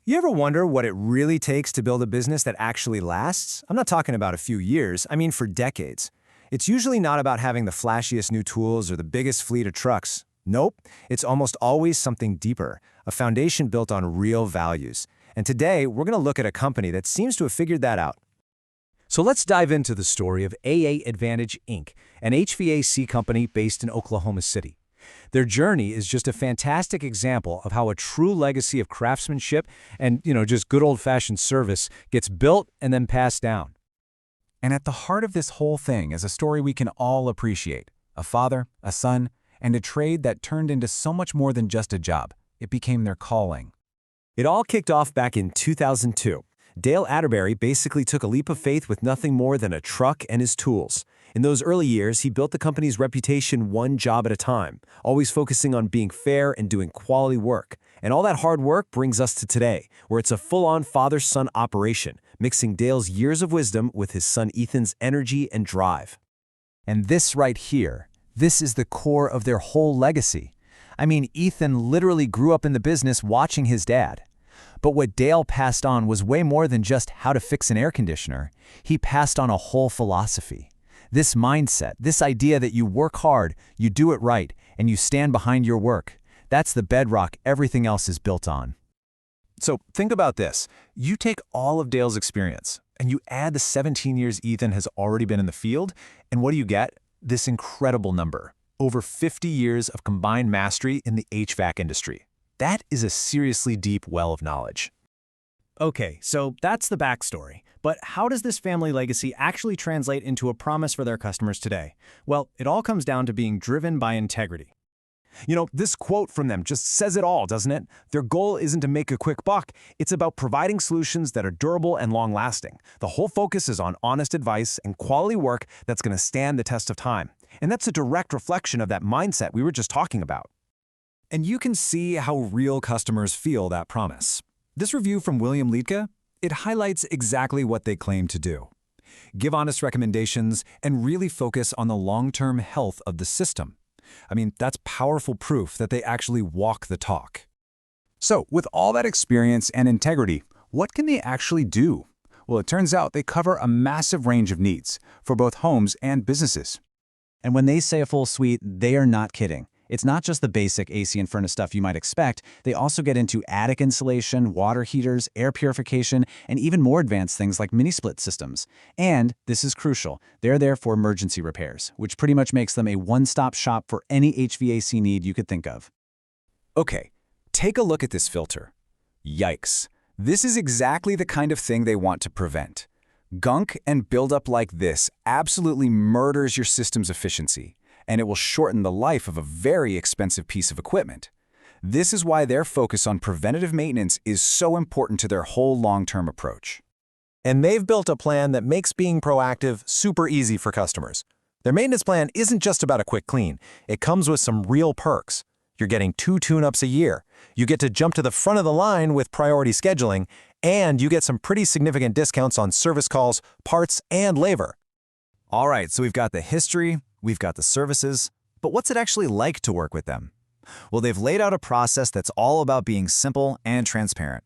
You ever wonder what it really takes to build a business that actually lasts? I'm not talking about a few years, I mean for decades. It's usually not about having the flashiest new tools or the biggest fleet of trucks. Nope, it's almost always something deeper, a foundation built on real values. And today, we're going to look at a company that seems to have figured that out. So let's dive into the story of AAdvantage Inc., an HVAC company based in Oklahoma City. Their journey is just a fantastic example of how a true legacy of craftsmanship and, just good old-fashioned service gets built and then passed down. And at the heart of this whole thing is a story we can all appreciate. A father, a son, and a trade that turned into so much more than just a job. It became their calling. It all kicked off back in 2002. Dale Atterbury basically took a leap of faith with nothing more than a truck and his tools. In those early years, he built the company's reputation one job at a time, always focusing on being fair and doing quality work. And all that hard work brings us to today, where it's a full-on father-son operation, mixing Dale's years of wisdom with his son Ethan's energy and drive. And this right here, this is the core of their whole legacy. I mean, Ethan literally grew up in the business watching his dad. But what Dale passed on was way more than just how to fix an air conditioner. He passed on a whole philosophy. This mindset, this idea that you work hard, you do it right, and you stand behind your work. That's the bedrock everything else is built on. So think about this. You take all of Dale's experience, and you add the 17 years Ethan has already been in the field, and what do you get? This incredible number. Over 50 years of combined mastery in the HVAC industry. That is a seriously deep well of knowledge. Okay, so that's the backstory. But how does this family legacy actually translate into a promise for their customers today? Well, it all comes down to being driven by integrity. This quote from them just says it all, doesn't it? Their goal isn't to make a quick buck. It's about providing solutions that are durable and long-lasting. The whole focus is on honest advice and quality work that's going to stand the test of time. And that's a direct reflection of that mindset we were just talking about. And you can see how real customers feel that promise. This review from William Liedtke, it highlights exactly what they claim to do. Give honest recommendations and really focus on the long-term health of the system. I mean, that's powerful proof that they actually walk the talk. So, with all that experience and integrity, what can they actually do? Well, it turns out they cover a massive range of needs for both homes and businesses. And when they say a full suite, they are not kidding. It's not just the basic AC and furnace stuff you might expect. They also get into attic insulation, water heaters, air purification, and even more advanced things like mini-split systems. And, this is crucial, they're there for emergency repairs, which pretty much makes them a one-stop shop for any HVAC need you could think of. Okay, take a look at this filter. Yikes. This is exactly the kind of thing they want to prevent. Gunk and buildup like this absolutely murders your system's efficiency, and it will shorten the life of a very expensive piece of equipment. This is why their focus on preventative maintenance is so important to their whole long-term approach. And they've built a plan that makes being proactive super easy for customers. Their maintenance plan isn't just about a quick clean. It comes with some real perks. You're getting 2 tune-ups a year. You get to jump to the front of the line with priority scheduling, and you get some pretty significant discounts on service calls, parts, and labor. All right, so we've got the history, we've got the services, but what's it actually like to work with them? Well, they've laid out a process that's all about being simple and transparent.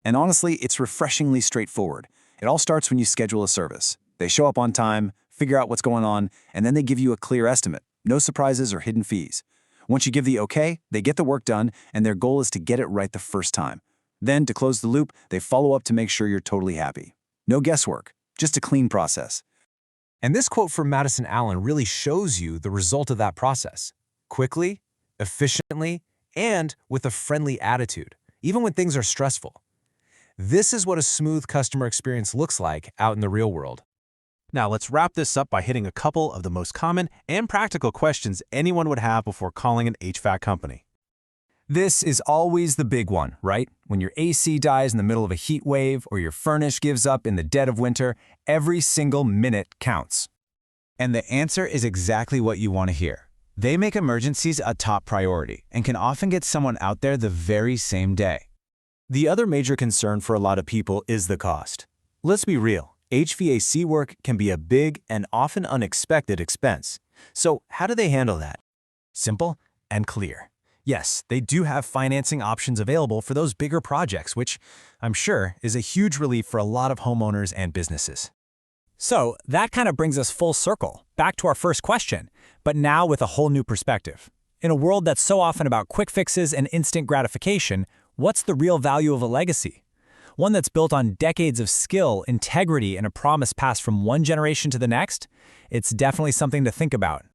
And honestly, it's refreshingly straightforward. It all starts when you schedule a service. They show up on time, figure out what's going on, and then they give you a clear estimate. No surprises or hidden fees. Once you give the okay, they get the work done, and their goal is to get it right the first time. Then, to close the loop, they follow up to make sure you're totally happy. No guesswork, just a clean process. And this quote from Madison Allen really shows you the result of that process. Quickly, efficiently, and with a friendly attitude, even when things are stressful. This is what a smooth customer experience looks like out in the real world. Now let's wrap this up by hitting a couple of the most common and practical questions anyone would have before calling an HVAC company. This is always the big one, right? When your AC dies in the middle of a heat wave or your furnace gives up in the dead of winter, every single minute counts. And the answer is exactly what you want to hear. They make emergencies a top priority and can often get someone out there the very same day. The other major concern for a lot of people is the cost. Let's be real, HVAC work can be a big and often unexpected expense. So how do they handle that? Simple and clear. Yes, they do have financing options available for those bigger projects, which I'm sure is a huge relief for a lot of homeowners and businesses. So that kind of brings us full circle, back to our first question, but now with a whole new perspective. In a world that's so often about quick fixes and instant gratification, what's the real value of a legacy? One that's built on decades of skill, integrity, and a promise passed from one generation to the next? It's definitely something to think about.